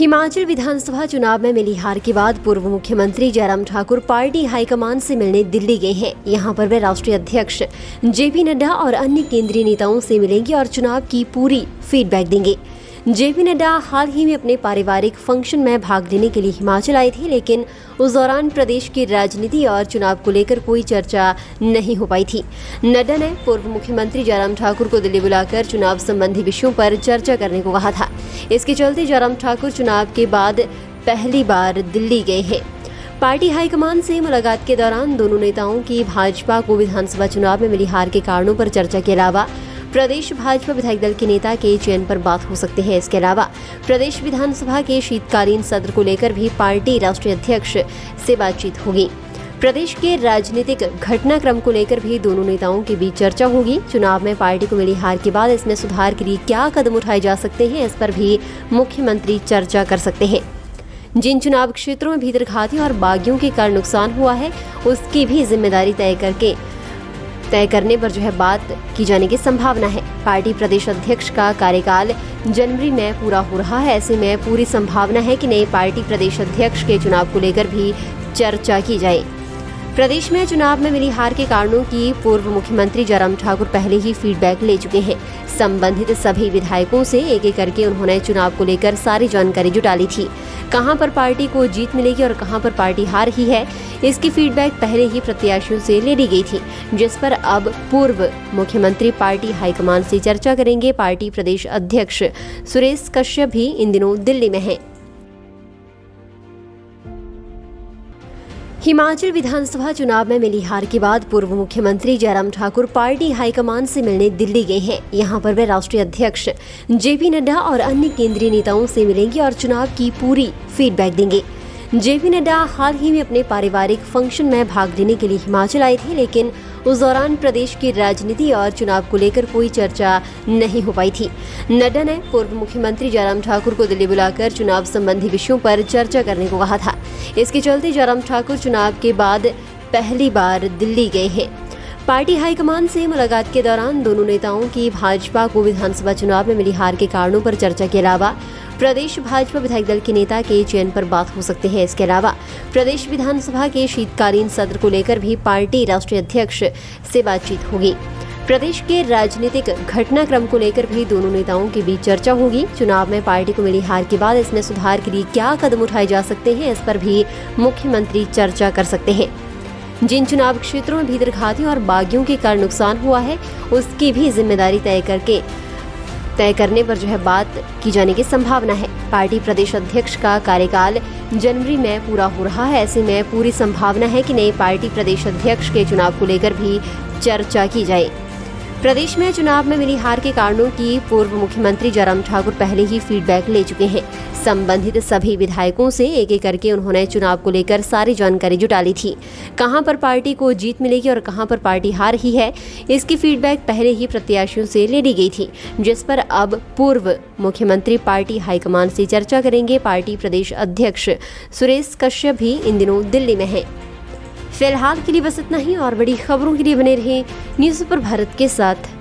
हिमाचल विधानसभा चुनाव में मिली हार के बाद पूर्व मुख्यमंत्री जयराम ठाकुर पार्टी हाईकमान से मिलने दिल्ली गए हैं। यहां पर वे राष्ट्रीय अध्यक्ष जेपी नड्डा और अन्य केंद्रीय नेताओं से मिलेंगे और चुनाव की पूरी फीडबैक देंगे। जेपी नड्डा हाल ही में अपने पारिवारिक फंक्शन में भाग लेने के लिए हिमाचल आए थे, लेकिन उस दौरान प्रदेश की राजनीति और चुनाव को लेकर कोई चर्चा नहीं हो पाई थी। नड्डा ने पूर्व मुख्यमंत्री जयराम ठाकुर को दिल्ली बुलाकर चुनाव संबंधी विषयों पर चर्चा करने को कहा था। इसके चलते जयराम ठाकुर चुनाव के बाद पहली बार दिल्ली गए हैं। पार्टी हाईकमान से मुलाकात के दौरान दोनों नेताओं की भाजपा को विधानसभा चुनाव में मिली हार के कारणों पर चर्चा के अलावा प्रदेश भाजपा विधायक दल के नेता के चयन पर बात हो सकती है। इसके अलावा प्रदेश विधानसभा के शीतकालीन सत्र को लेकर भी पार्टी राष्ट्रीय अध्यक्ष से बातचीत होगी। प्रदेश के राजनीतिक घटनाक्रम को लेकर भी दोनों नेताओं के बीच चर्चा होगी। चुनाव में पार्टी को मिली हार के बाद इसमें सुधार के लिए क्या कदम उठाए जा सकते हैं, इस पर भी मुख्यमंत्री चर्चा कर सकते हैं। जिन चुनाव क्षेत्रों में भीतरघाती और बागियों के कारण नुकसान हुआ है, उसकी भी जिम्मेदारी तय करने पर बात की जाने की संभावना है। पार्टी प्रदेश अध्यक्ष का कार्यकाल जनवरी में पूरा हो रहा है। ऐसे में पूरी संभावना है कि नए पार्टी प्रदेश अध्यक्ष के चुनाव को लेकर भी चर्चा की जाए। प्रदेश में चुनाव में मिली हार के कारणों की पूर्व मुख्यमंत्री जयराम ठाकुर पहले ही फीडबैक ले चुके हैं। संबंधित सभी विधायकों से एक एक करके उन्होंने चुनाव को लेकर सारी जानकारी जुटा ली थी। कहां पर पार्टी को जीत मिलेगी और कहां पर पार्टी हार रही है, इसकी फीडबैक पहले ही प्रत्याशियों से ले ली गई थी, जिस पर अब पूर्व मुख्यमंत्री पार्टी हाईकमान से चर्चा करेंगे। पार्टी प्रदेश अध्यक्ष सुरेश कश्यप भी इन दिनों दिल्ली में हैं। हिमाचल विधानसभा चुनाव में मिली हार के बाद पूर्व मुख्यमंत्री जयराम ठाकुर पार्टी हाईकमान से मिलने दिल्ली गए हैं। यहां पर वे राष्ट्रीय अध्यक्ष जेपी नड्डा और अन्य केंद्रीय नेताओं से मिलेंगे और चुनाव की पूरी फीडबैक देंगे। जेपी नड्डा हाल ही में अपने पारिवारिक फंक्शन में भाग लेने के लिए हिमाचल आए थे, लेकिन उस दौरान प्रदेश की राजनीति और चुनाव को लेकर कोई चर्चा नहीं हो पाई थी। नड्डा ने पूर्व मुख्यमंत्री जयराम ठाकुर को दिल्ली बुलाकर चुनाव संबंधी विषयों पर चर्चा करने को कहा था। इसके चलते जयराम ठाकुर चुनाव के बाद पहली बार दिल्ली गए हैं। पार्टी हाईकमान से मुलाकात के दौरान दोनों नेताओं की भाजपा को विधानसभा चुनाव में मिली हार के कारणों पर चर्चा के अलावा प्रदेश भाजपा विधायक दल के नेता के चयन पर बात हो सकती है। इसके अलावा प्रदेश विधानसभा के शीतकालीन सत्र को लेकर भी पार्टी राष्ट्रीय अध्यक्ष से बातचीत होगी। प्रदेश के राजनीतिक घटनाक्रम को लेकर भी दोनों नेताओं के बीच चर्चा होगी। चुनाव में पार्टी को मिली हार के बाद इसमें सुधार के लिए क्या कदम उठाए जा सकते हैं, इस पर भी मुख्यमंत्री चर्चा कर सकते हैं। जिन चुनाव क्षेत्रों में भीतरघाती और बागियों के कारण नुकसान हुआ है, उसकी भी जिम्मेदारी तय करने पर बात की जाने की संभावना है। पार्टी प्रदेश अध्यक्ष का कार्यकाल जनवरी में पूरा हो रहा है। ऐसे में पूरी संभावना है कि नए पार्टी प्रदेश अध्यक्ष के चुनाव को लेकर भी चर्चा की जाए। प्रदेश में चुनाव में मिली हार के कारणों की पूर्व मुख्यमंत्री जयराम ठाकुर पहले ही फीडबैक ले चुके हैं। संबंधित सभी विधायकों से एक एक करके उन्होंने चुनाव को लेकर सारी जानकारी जुटा ली थी। कहां पर पार्टी को जीत मिलेगी और कहां पर पार्टी हार रही है, इसकी फीडबैक पहले ही प्रत्याशियों से ले ली गई थी, जिस पर अब पूर्व मुख्यमंत्री पार्टी हाईकमान से चर्चा करेंगे। पार्टी प्रदेश अध्यक्ष सुरेश कश्यप भी इन दिनों दिल्ली में हैं। फिलहाल के लिए बस इतना ही, और बड़ी खबरों के लिए बने रहें न्यूज़ पेपर भारत के साथ।